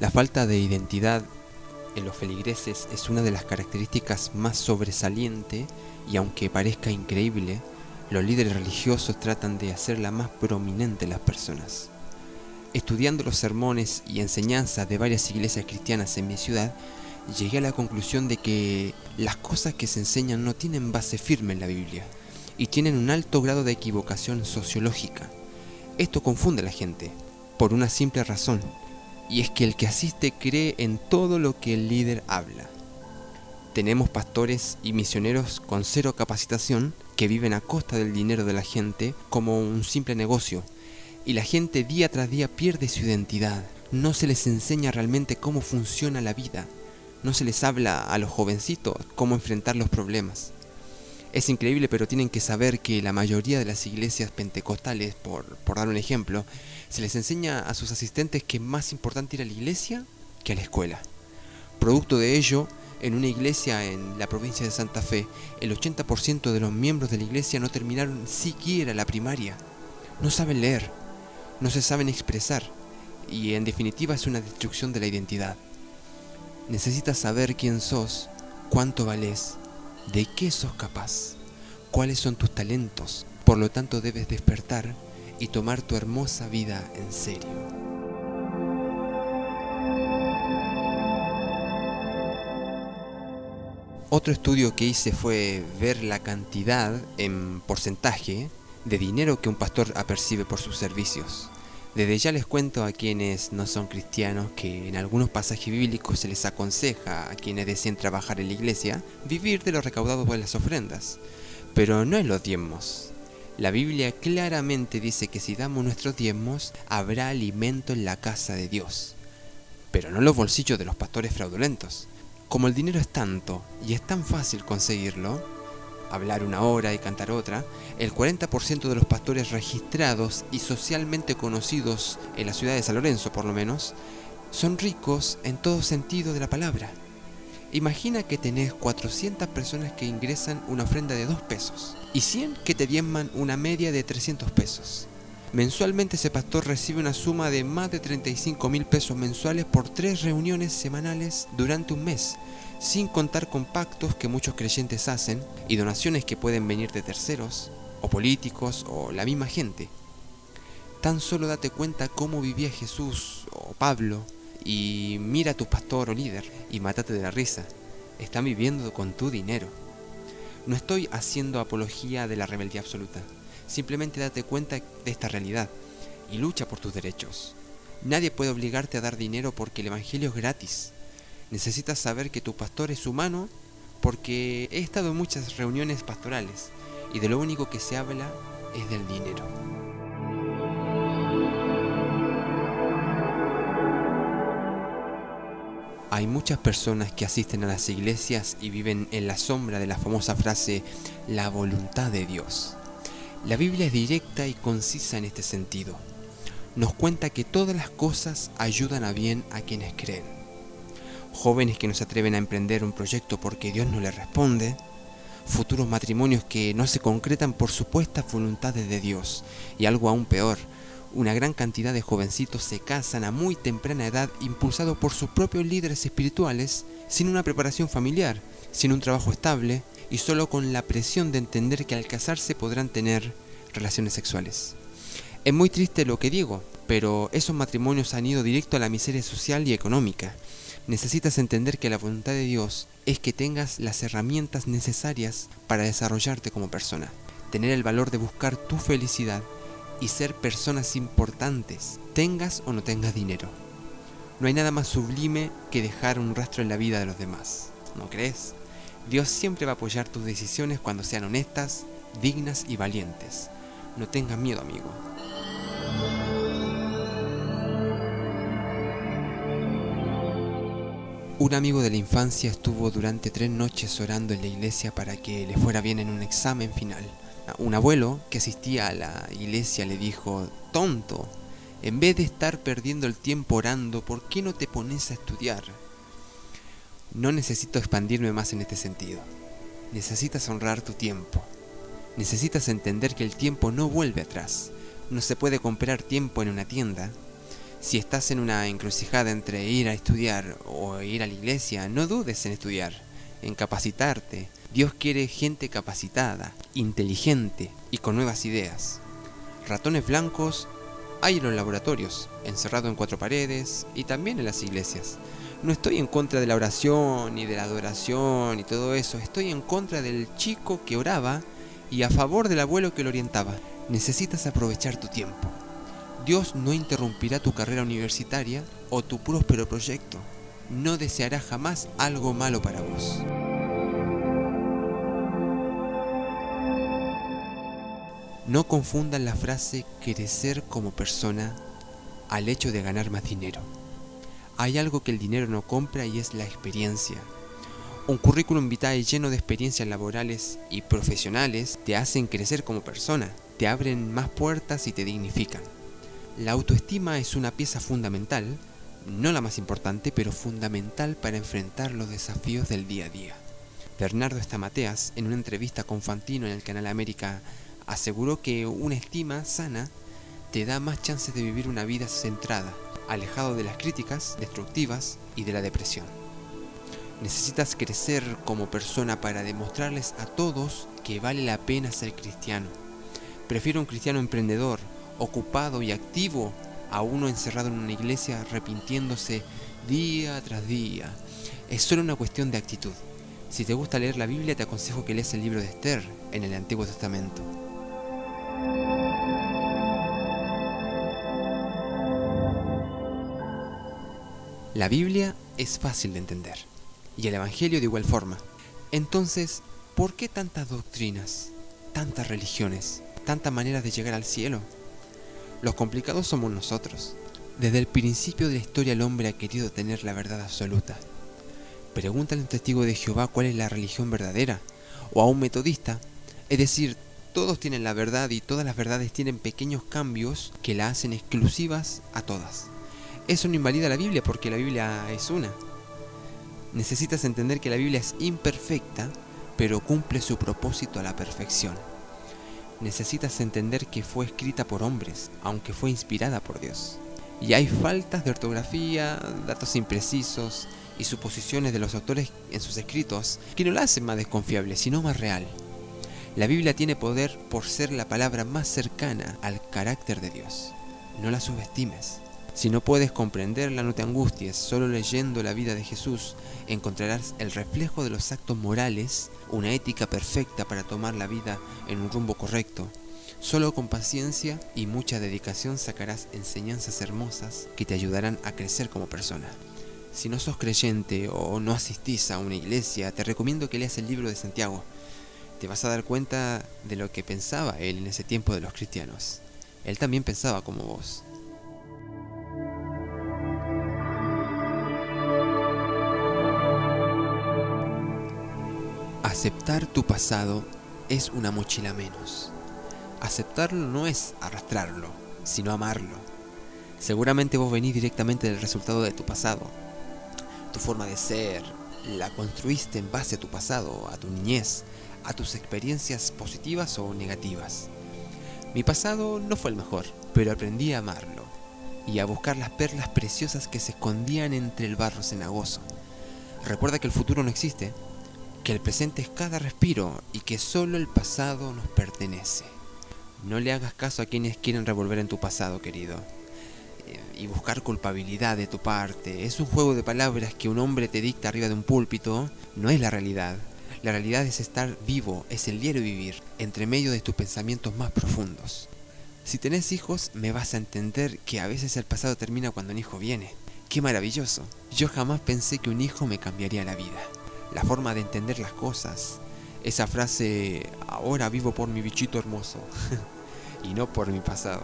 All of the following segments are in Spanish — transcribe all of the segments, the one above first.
La falta de identidad en los feligreses es una de las características más sobresalientes y aunque parezca increíble, los líderes religiosos tratan de hacerla más prominente en las personas. Estudiando los sermones y enseñanzas de varias iglesias cristianas en mi ciudad, llegué a la conclusión de que las cosas que se enseñan no tienen base firme en la Biblia y tienen un alto grado de equivocación sociológica. Esto confunde a la gente, por una simple razón, y es que el que asiste cree en todo lo que el líder habla. Tenemos pastores y misioneros con cero capacitación que viven a costa del dinero de la gente como un simple negocio, y la gente día tras día pierde su identidad. No se les enseña realmente cómo funciona la vida, no se les habla a los jovencitos cómo enfrentar los problemas. Es increíble, pero tienen que saber que la mayoría de las iglesias pentecostales, por dar un ejemplo, se les enseña a sus asistentes que es más importante ir a la iglesia que a la escuela. Producto de ello, en una iglesia en la provincia de Santa Fe, el 80% de los miembros de la iglesia no terminaron siquiera la primaria. No saben leer, no se saben expresar, y en definitiva es una destrucción de la identidad. Necesitas saber quién sos, cuánto valés, de qué sos capaz, cuáles son tus talentos. Por lo tanto debes despertar y tomar tu hermosa vida en serio. Otro estudio que hice fue ver la cantidad en porcentaje de dinero que un pastor apercibe por sus servicios. Desde ya les cuento a quienes no son cristianos que en algunos pasajes bíblicos se les aconseja a quienes deseen trabajar en la iglesia vivir de lo recaudado por las ofrendas, pero no en los diezmos. La Biblia claramente dice que si damos nuestros diezmos habrá alimento en la casa de Dios, pero no en los bolsillos de los pastores fraudulentos. Como el dinero es tanto y es tan fácil conseguirlo, hablar una hora y cantar otra, el 40% de los pastores registrados y socialmente conocidos en la ciudad de San Lorenzo, por lo menos, son ricos en todo sentido de la palabra. Imagina que tenés 400 personas que ingresan una ofrenda de 2 pesos y 100 que te diezman una media de 300 pesos. Mensualmente ese pastor recibe una suma de más de 35.000 pesos mensuales por 3 reuniones semanales durante un mes, sin contar con pactos que muchos creyentes hacen y donaciones que pueden venir de terceros, o políticos, o la misma gente. Tan solo date cuenta cómo vivía Jesús o Pablo y mira a tu pastor o líder y mátate de la risa. Están viviendo con tu dinero. No estoy haciendo apología de la rebeldía absoluta. Simplemente date cuenta de esta realidad y lucha por tus derechos. Nadie puede obligarte a dar dinero porque el evangelio es gratis. Necesitas saber que tu pastor es humano porque he estado en muchas reuniones pastorales y de lo único que se habla es del dinero. Hay muchas personas que asisten a las iglesias y viven en la sombra de la famosa frase la voluntad de Dios. La Biblia es directa y concisa en este sentido. Nos cuenta que todas las cosas ayudan a bien a quienes creen. Jóvenes que no se atreven a emprender un proyecto porque Dios no les responde, futuros matrimonios que no se concretan por supuestas voluntades de Dios, y algo aún peor, una gran cantidad de jovencitos se casan a muy temprana edad impulsados por sus propios líderes espirituales, sin una preparación familiar, sin un trabajo estable y solo con la presión de entender que al casarse podrán tener relaciones sexuales. Es muy triste lo que digo, pero esos matrimonios han ido directo a la miseria social y económica. Necesitas entender que la voluntad de Dios es que tengas las herramientas necesarias para desarrollarte como persona, tener el valor de buscar tu felicidad y ser personas importantes, tengas o no tengas dinero. No hay nada más sublime que dejar un rastro en la vida de los demás, ¿no crees? Dios siempre va a apoyar tus decisiones cuando sean honestas, dignas y valientes. No tengas miedo, amigo. Un amigo de la infancia estuvo durante 3 noches orando en la iglesia para que le fuera bien en un examen final. Un abuelo que asistía a la iglesia le dijo: tonto, en vez de estar perdiendo el tiempo orando, ¿por qué no te pones a estudiar? No necesito expandirme más en este sentido. Necesitas honrar tu tiempo. Necesitas entender que el tiempo no vuelve atrás. No se puede comprar tiempo en una tienda. Si estás en una encrucijada entre ir a estudiar o ir a la iglesia, no dudes en estudiar, en capacitarte. Dios quiere gente capacitada, inteligente y con nuevas ideas. Ratones blancos hay en los laboratorios, encerrado en 4 paredes y también en las iglesias. No estoy en contra de la oración ni de la adoración y todo eso. Estoy en contra del chico que oraba y a favor del abuelo que lo orientaba. Necesitas aprovechar tu tiempo. Dios no interrumpirá tu carrera universitaria o tu próspero proyecto. No deseará jamás algo malo para vos. No confundan la frase crecer como persona al hecho de ganar más dinero. Hay algo que el dinero no compra y es la experiencia. Un currículum vitae lleno de experiencias laborales y profesionales te hacen crecer como persona, te abren más puertas y te dignifican. La autoestima es una pieza fundamental, no la más importante, pero fundamental para enfrentar los desafíos del día a día. Bernardo Estamateas, en una entrevista con Fantino en el Canal América, aseguró que una estima sana te da más chances de vivir una vida centrada, alejado de las críticas destructivas y de la depresión. Necesitas crecer como persona para demostrarles a todos que vale la pena ser cristiano. Prefiero un cristiano emprendedor, ocupado y activo, a uno encerrado en una iglesia arrepintiéndose día tras día. Es solo una cuestión de actitud. Si te gusta leer la Biblia, te aconsejo que leas el libro de Esther en el Antiguo Testamento. La Biblia es fácil de entender, y el Evangelio de igual forma. Entonces, ¿por qué tantas doctrinas, tantas religiones, tantas maneras de llegar al cielo? Los complicados somos nosotros. Desde el principio de la historia el hombre ha querido tener la verdad absoluta. Pregúntale a un testigo de Jehová cuál es la religión verdadera, o a un metodista. Es decir, todos tienen la verdad y todas las verdades tienen pequeños cambios que la hacen exclusivas a todas. Eso no invalida la Biblia porque la Biblia es una. Necesitas entender que la Biblia es imperfecta, pero cumple su propósito a la perfección. Necesitas entender que fue escrita por hombres, aunque fue inspirada por Dios. Y hay faltas de ortografía, datos imprecisos y suposiciones de los autores en sus escritos que no la hacen más desconfiable, sino más real. La Biblia tiene poder por ser la palabra más cercana al carácter de Dios. No la subestimes. Si no puedes comprenderla, no te angusties. Solo leyendo la vida de Jesús encontrarás el reflejo de los actos morales, una ética perfecta para tomar la vida en un rumbo correcto. Solo con paciencia y mucha dedicación sacarás enseñanzas hermosas que te ayudarán a crecer como persona. Si no sos creyente o no asistís a una iglesia, te recomiendo que leas el libro de Santiago. Te vas a dar cuenta de lo que pensaba él en ese tiempo de los cristianos. Él también pensaba como vos. Aceptar tu pasado es una mochila menos. Aceptarlo no es arrastrarlo, sino amarlo. Seguramente vos venís directamente del resultado de tu pasado. Tu forma de ser la construiste en base a tu pasado, a tu niñez, a tus experiencias positivas o negativas. Mi pasado no fue el mejor, pero aprendí a amarlo y a buscar las perlas preciosas que se escondían entre el barro cenagoso. Recuerda que el futuro no existe, que el presente es cada respiro y que solo el pasado nos pertenece. No le hagas caso a quienes quieren revolver en tu pasado, querido, y buscar culpabilidad de tu parte. Es un juego de palabras que un hombre te dicta arriba de un púlpito. No es la realidad. La realidad es estar vivo, es el diario vivir, entre medio de tus pensamientos más profundos. Si tenés hijos, me vas a entender que a veces el pasado termina cuando un hijo viene. ¡Qué maravilloso! Yo jamás pensé que un hijo me cambiaría la vida. La forma de entender las cosas. Esa frase, ahora vivo por mi bichito hermoso y no por mi pasado.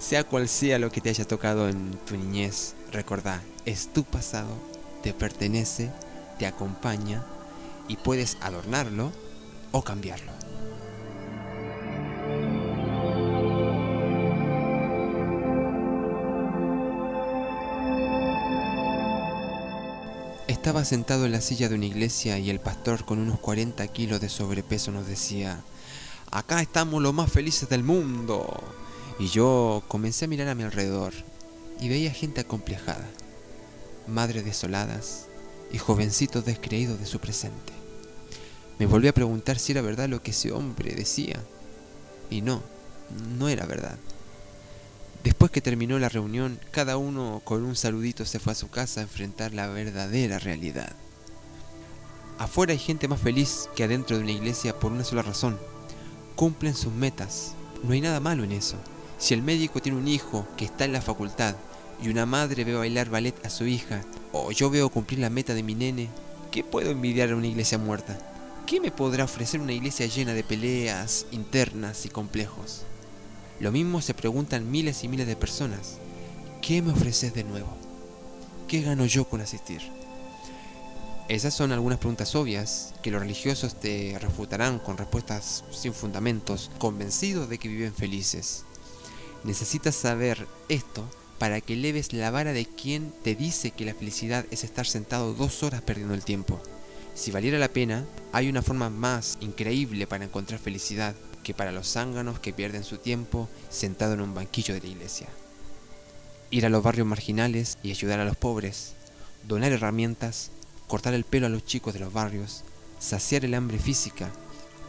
Sea cual sea lo que te haya tocado en tu niñez, recordá, es tu pasado, te pertenece, te acompaña y puedes adornarlo o cambiarlo. Estaba sentado en la silla de una iglesia y el pastor con unos 40 kilos de sobrepeso nos decía: acá estamos los más felices del mundo. Y yo comencé a mirar a mi alrededor y veía gente acomplejada, madres desoladas y jovencitos descreídos de su presente. Me volví a preguntar si era verdad lo que ese hombre decía, y no era verdad. Después que terminó la reunión, cada uno con un saludito se fue a su casa a enfrentar la verdadera realidad. Afuera hay gente más feliz que adentro de una iglesia por una sola razón: cumplen sus metas. No hay nada malo en eso. Si el médico tiene un hijo que está en la facultad y una madre ve bailar ballet a su hija, o yo veo cumplir la meta de mi nene, ¿qué puedo envidiar a una iglesia muerta? ¿Qué me podrá ofrecer una iglesia llena de peleas internas y complejos? Lo mismo se preguntan miles y miles de personas. ¿Qué me ofreces de nuevo? ¿Qué gano yo con asistir? Esas son algunas preguntas obvias que los religiosos te refutarán con respuestas sin fundamentos, convencidos de que viven felices. Necesitas saber esto para que eleves la vara de quien te dice que la felicidad es estar sentado 2 horas perdiendo el tiempo. Si valiera la pena, hay una forma más increíble para encontrar felicidad que para los zánganos que pierden su tiempo sentado en un banquillo de la iglesia. Ir a los barrios marginales y ayudar a los pobres, donar herramientas, cortar el pelo a los chicos de los barrios, saciar el hambre física,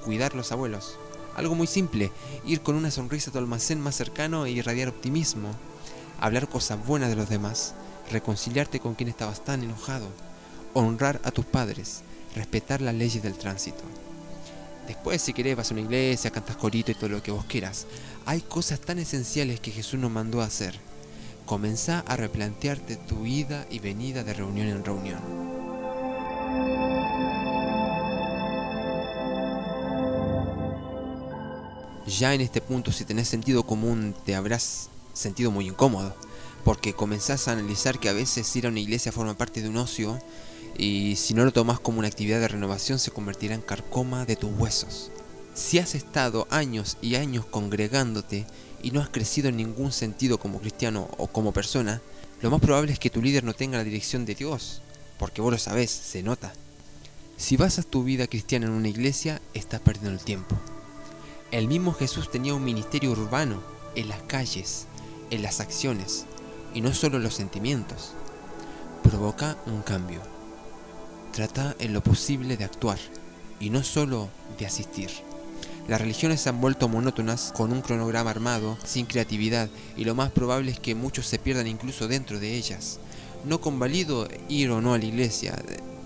cuidar los abuelos. Algo muy simple: ir con una sonrisa a tu almacén más cercano e irradiar optimismo, hablar cosas buenas de los demás, reconciliarte con quien estabas tan enojado, honrar a tus padres, respetar las leyes del tránsito. Después, si querés, vas a una iglesia, cantas corito y todo lo que vos quieras. Hay cosas tan esenciales que Jesús nos mandó a hacer. Comenzá a replantearte tu ida y venida de reunión en reunión. Ya en este punto, si tenés sentido común, te habrás sentido muy incómodo, porque comenzás a analizar que a veces ir a una iglesia forma parte de un ocio, y si no lo tomás como una actividad de renovación, se convertirá en carcoma de tus huesos. Si has estado años y años congregándote y no has crecido en ningún sentido como cristiano o como persona, lo más probable es que tu líder no tenga la dirección de Dios, porque vos lo sabés, se nota. Si basas tu vida cristiana en una iglesia, estás perdiendo el tiempo. El mismo Jesús tenía un ministerio urbano, en las calles, en las acciones, y no solo en los sentimientos. Provoca un cambio. Trata en lo posible de actuar, y no solo de asistir. Las religiones se han vuelto monótonas, con un cronograma armado, sin creatividad, y lo más probable es que muchos se pierdan incluso dentro de ellas. No convalido ir o no a la iglesia.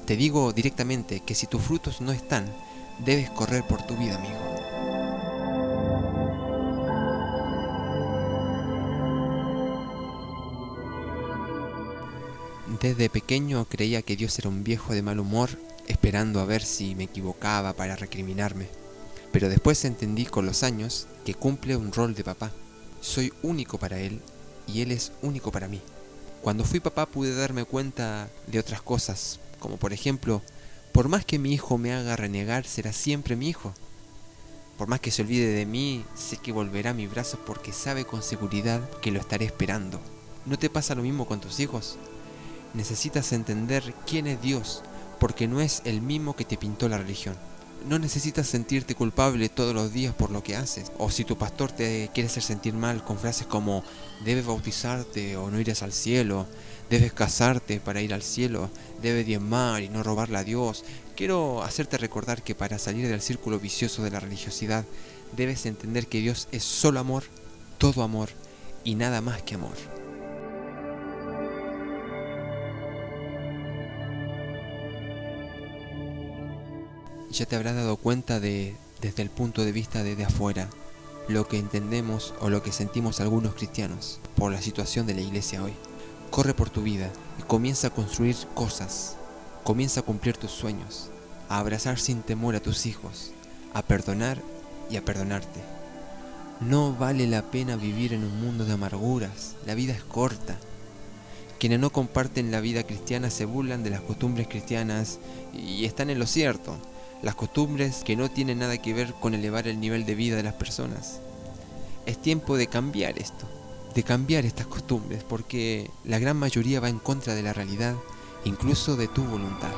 Te digo directamente que si tus frutos no están, debes correr por tu vida, amigo. Desde pequeño creía que Dios era un viejo de mal humor, esperando a ver si me equivocaba para recriminarme. Pero después entendí con los años que cumple un rol de papá. Soy único para Él y Él es único para mí. Cuando fui papá pude darme cuenta de otras cosas, como por ejemplo, por más que mi hijo me haga renegar, será siempre mi hijo. Por más que se olvide de mí, sé que volverá a mis brazos porque sabe con seguridad que lo estaré esperando. ¿No te pasa lo mismo con tus hijos? Necesitas entender quién es Dios, porque no es el mismo que te pintó la religión. No necesitas sentirte culpable todos los días por lo que haces, o si tu pastor te quiere hacer sentir mal con frases como debes bautizarte o no irás al cielo, debes casarte para ir al cielo, debes diezmar y no robarle a Dios. Quiero hacerte recordar que para salir del círculo vicioso de la religiosidad, debes entender que Dios es solo amor, todo amor y nada más que amor. Ya te habrás dado cuenta desde el punto de vista de afuera, lo que entendemos o lo que sentimos algunos cristianos por la situación de la iglesia hoy. Corre por tu vida y comienza a construir cosas, comienza a cumplir tus sueños, a abrazar sin temor a tus hijos, a perdonar y a perdonarte. No vale la pena vivir en un mundo de amarguras, la vida es corta. Quienes no comparten la vida cristiana se burlan de las costumbres cristianas y están en lo cierto. Las costumbres que no tienen nada que ver con elevar el nivel de vida de las personas. Es tiempo de cambiar esto, de cambiar estas costumbres, porque la gran mayoría va en contra de la realidad, incluso de tu voluntad.